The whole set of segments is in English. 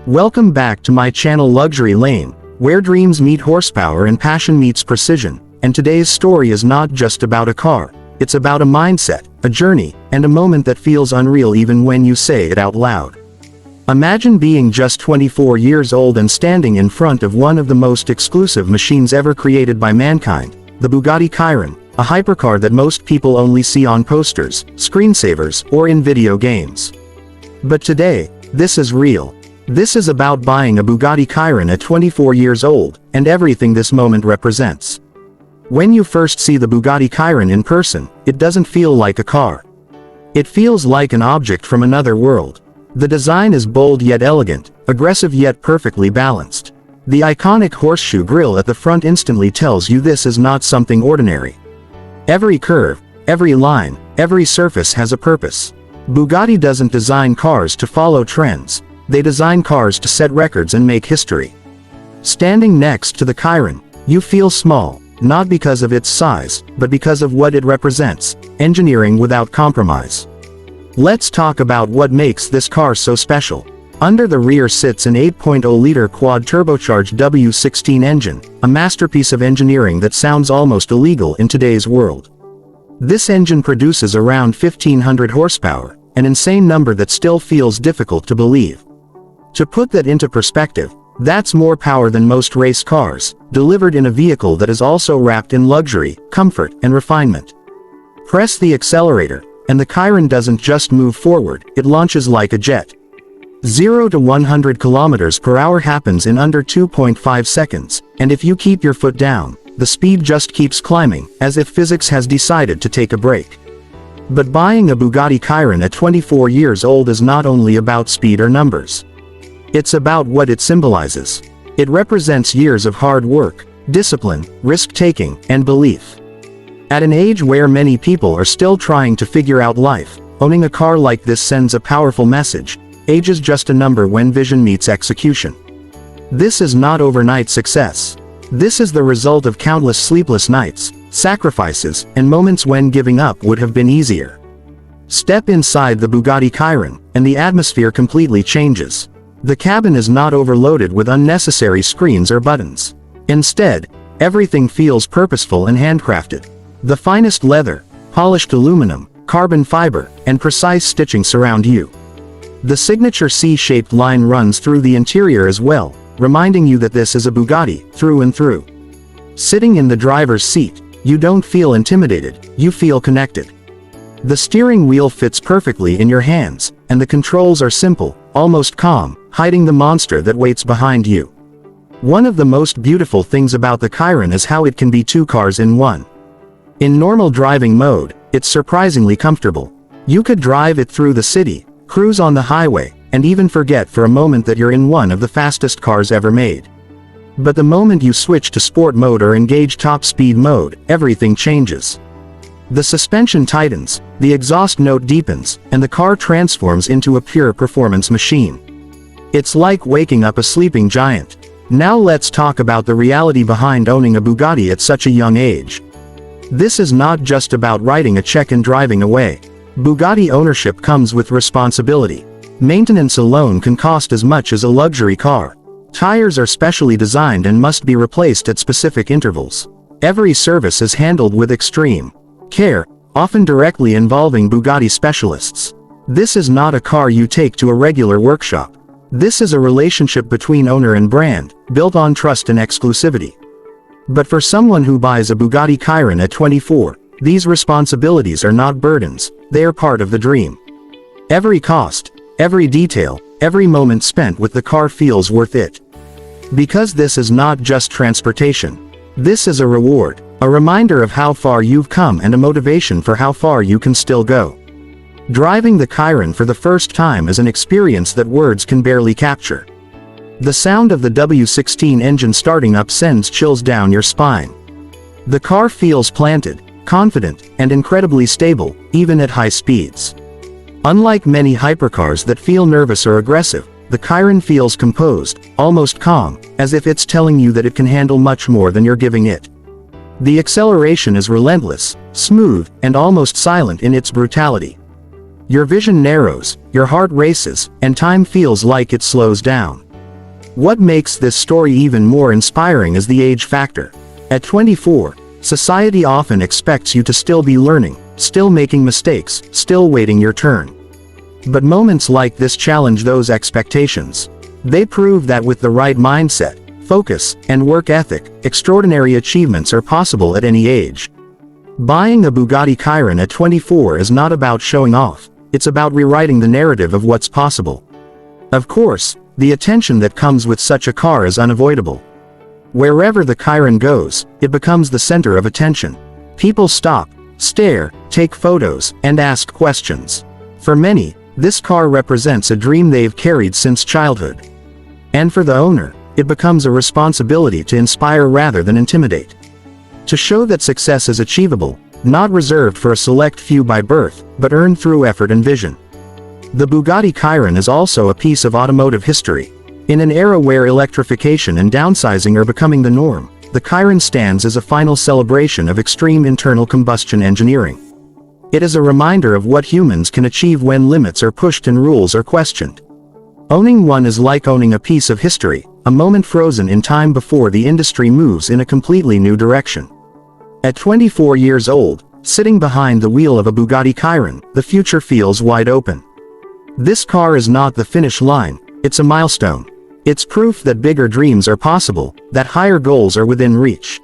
Welcome back to my channel Luxury Lane, where dreams meet horsepower and passion meets precision. And today's story is not just about a car, it's about a mindset, a journey, and a moment that feels unreal even when you say it out loud. Imagine being just 24 years old and standing in front of one of the most exclusive machines ever created by mankind, the Bugatti Chiron, a hypercar that most people only see on posters, screensavers, or in video games. But today, this is real. This is about buying a Bugatti Chiron at 24 years old, and everything this moment represents. When you first see the Bugatti Chiron in person, it doesn't feel like a car. It feels like an object from another world. The design is bold yet elegant, aggressive yet perfectly balanced. The iconic horseshoe grille at the front instantly tells you this is not something ordinary. Every curve, every line, every surface has a purpose. Bugatti doesn't design cars to follow trends. They design cars to set records and make history. Standing next to the Chiron, you feel small, not because of its size, but because of what it represents: engineering without compromise. Let's talk about what makes this car so special. Under the rear sits an 8.0-liter quad-turbocharged W16 engine, a masterpiece of engineering that sounds almost illegal in today's world. This engine produces around 1,500 horsepower, an insane number that still feels difficult to believe. To put that into perspective, that's more power than most race cars, delivered in a vehicle that is also wrapped in luxury, comfort, and refinement. Press the accelerator, and the Chiron doesn't just move forward, it launches like a jet. 0 to 100 kilometers per hour happens in under 2.5 seconds, and if you keep your foot down, the speed just keeps climbing, as if physics has decided to take a break. But buying a Bugatti Chiron at 24 years old is not only about speed or numbers. It's about what it symbolizes. It represents years of hard work, discipline, risk-taking, and belief. At an age where many people are still trying to figure out life, owning a car like this sends a powerful message: age is just a number when vision meets execution. This is not overnight success. This is the result of countless sleepless nights, sacrifices, and moments when giving up would have been easier. Step inside the Bugatti Chiron, and the atmosphere completely changes. The cabin is not overloaded with unnecessary screens or buttons. Instead, everything feels purposeful and handcrafted. The finest leather, polished aluminum, carbon fiber, and precise stitching surround you. The signature C-shaped line runs through the interior as well, reminding you that this is a Bugatti, through and through. Sitting in the driver's seat, you don't feel intimidated, you feel connected. The steering wheel fits perfectly in your hands, and the controls are simple, almost calm, hiding the monster that waits behind you. One of the most beautiful things about the Chiron is how it can be two cars in one. In normal driving mode, it's surprisingly comfortable. You could drive it through the city, cruise on the highway, and even forget for a moment that you're in one of the fastest cars ever made. But the moment you switch to sport mode or engage top speed mode, everything changes. The suspension tightens, the exhaust note deepens, and the car transforms into a pure performance machine. It's like waking up a sleeping giant. Now let's talk about the reality behind owning a Bugatti at such a young age. This is not just about writing a check and driving away. Bugatti ownership comes with responsibility. Maintenance alone can cost as much as a luxury car. Tires are specially designed and must be replaced at specific intervals. Every service is handled with extreme care, often directly involving Bugatti specialists. This is not a car you take to a regular workshop. This is a relationship between owner and brand, built on trust and exclusivity. But for someone who buys a Bugatti Chiron at 24, these responsibilities are not burdens, they are part of the dream. Every cost, every detail, every moment spent with the car feels worth it. Because this is not just transportation. This is a reward, a reminder of how far you've come and a motivation for how far you can still go. Driving the Chiron for the first time is an experience that words can barely capture. The sound of the W16 engine starting up sends chills down your spine. The car feels planted, confident, and incredibly stable, even at high speeds. Unlike many hypercars that feel nervous or aggressive, the Chiron feels composed, almost calm, as if it's telling you that it can handle much more than you're giving it. The acceleration is relentless, smooth, and almost silent in its brutality. Your vision narrows, your heart races, and time feels like it slows down. What makes this story even more inspiring is the age factor. At 24, society often expects you to still be learning, still making mistakes, still waiting your turn. But moments like this challenge those expectations. They prove that with the right mindset, focus, and work ethic, extraordinary achievements are possible at any age. Buying a Bugatti Chiron at 24 is not about showing off, it's about rewriting the narrative of what's possible. Of course, the attention that comes with such a car is unavoidable. Wherever the Chiron goes, it becomes the center of attention. People stop, stare, take photos, and ask questions. For many, this car represents a dream they've carried since childhood. And for the owner, it becomes a responsibility to inspire rather than intimidate. To show that success is achievable, not reserved for a select few by birth, but earned through effort and vision. The Bugatti Chiron is also a piece of automotive history. In an era where electrification and downsizing are becoming the norm, the Chiron stands as a final celebration of extreme internal combustion engineering. It is a reminder of what humans can achieve when limits are pushed and rules are questioned. Owning one is like owning a piece of history, a moment frozen in time before the industry moves in a completely new direction. At 24 years old, sitting behind the wheel of a Bugatti Chiron, the future feels wide open. This car is not the finish line, it's a milestone. It's proof that bigger dreams are possible, that higher goals are within reach.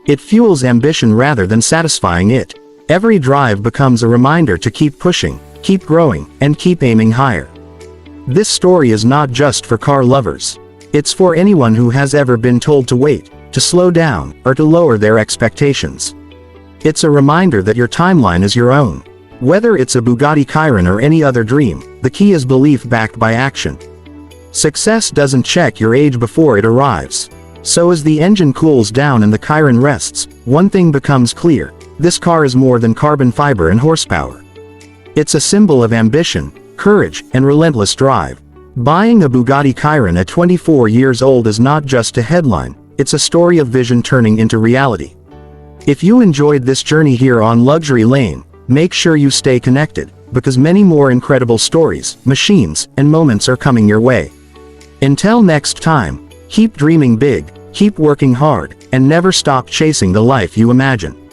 It fuels ambition rather than satisfying it. Every drive becomes a reminder to keep pushing, keep growing, and keep aiming higher. This story is not just for car lovers. It's for anyone who has ever been told to wait, to slow down, or to lower their expectations. It's a reminder that your timeline is your own. Whether it's a Bugatti Chiron or any other dream, the key is belief backed by action. Success doesn't check your age before it arrives. So as the engine cools down and the Chiron rests, one thing becomes clear. This car is more than carbon fiber and horsepower. It's a symbol of ambition, courage, and relentless drive. Buying a Bugatti Chiron at 24 years old is not just a headline, it's a story of vision turning into reality. If you enjoyed this journey here on Luxury Lane, make sure you stay connected, because many more incredible stories, machines, and moments are coming your way. Until next time, keep dreaming big, keep working hard, and never stop chasing the life you imagine.